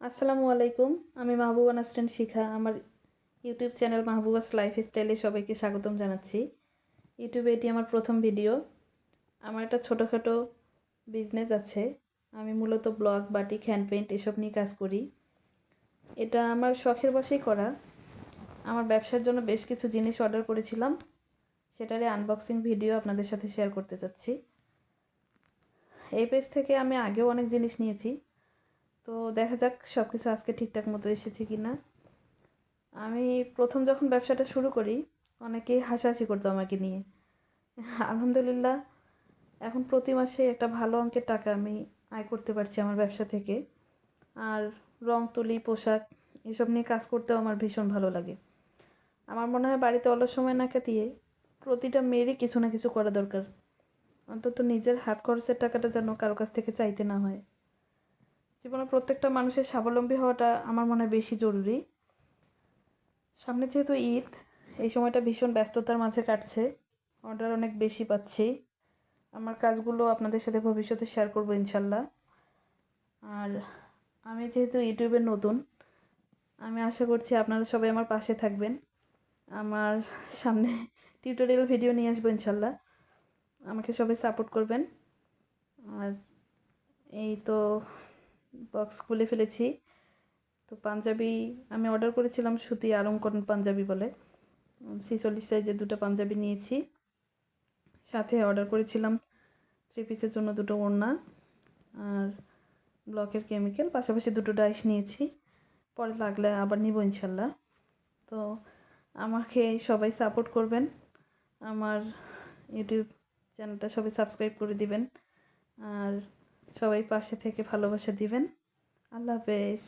আসসালামু আলাইকুম। আমি মাহবুবা নাসরিন শিখা। আমার ইউটিউব চ্যানেল মাহবুবাস লাইফস্টাইলে সবাইকে স্বাগতম জানাচ্ছি। ইউটিউবে এটি আমার প্রথম ভিডিও। আমার একটা ছোটোখাটো বিজনেস আছে। আমি মূলত ব্লগ, বাটিক, হ্যান্ড পেইন্ট এসব নিয়ে কাজ করি। এটা আমার শখের বশেই করা। আমার ব্যবসার জন্য বেশ কিছু জিনিস অর্ডার করেছিলাম, সেটারই আনবক্সিং ভিডিও আপনাদের সাথে শেয়ার করতে চাচ্ছি। এই পেজ থেকে আমি আগেও অনেক জিনিস নিয়েছি, তো দেখা যাক সব কিছু আজকে ঠিকঠাক মতো এসেছে কি না। আমি প্রথম যখন ব্যবসাটা শুরু করি, অনেকেই হাসাহাসি করতো আমাকে নিয়ে। আলহামদুলিল্লাহ, এখন প্রতি মাসে একটা ভালো অঙ্কের টাকা আমি আয় করতে পারছি আমার ব্যবসা থেকে। আর রং তুলি, পোশাক এসব নিয়ে কাজ করতেও আমার ভীষণ ভালো লাগে। আমার মনে হয় বাড়িতে অলস সময় না কাটিয়ে প্রতিটা মেয়েরই কিছু না কিছু করা দরকার। অন্তত নিজের হাত খরচের টাকাটা যেন কারো কাছ থেকে চাইতে না হয়। জীবনে প্রত্যেকটা মানুষের স্বাবলম্বী হওয়াটা আমার মনে হয় বেশি জরুরি। সামনে যেহেতু ঈদ, এই সময়টা ভীষণ ব্যস্ততার মাঝে কাটছে। অর্ডার অনেক বেশি পাচ্ছি। আমার কাজগুলো আপনাদের সাথে ভবিষ্যতে শেয়ার করবো ইনশাল্লাহ। আর আমি যেহেতু ইউটিউবে নতুন, আমি আশা করছি আপনারা সবাই আমার পাশে থাকবেন। আমার সামনে টিউটোরিয়াল ভিডিও নিয়ে আসবো ইনশাল্লাহ। আমাকে সবাই সাপোর্ট করবেন। আর এই তো বক্স খুলে ফেলেছি। তো পাঞ্জাবি আমি অর্ডার করেছিলাম, সুতি আরং কটন পাঞ্জাবি বলে। 46 সাইজের দুটো পাঞ্জাবি নিয়েছি। সাথে অর্ডার করেছিলাম 3 পিসের জন্য দুটো ওড়না আর ব্লকের কেমিক্যাল, পাশাপাশি দুটো ডাইস নিয়েছি। পরে লাগলে আবার নিব ইনশাল্লাহ। তো আমাকে সবাই সাপোর্ট করবেন। আমার ইউটিউব চ্যানেলটা সবাই সাবস্ক্রাইব করে দিবেন। আর সবাই পাশে থেকে ভালোবাসা দিবেন। আল্লাহ হাফেজ।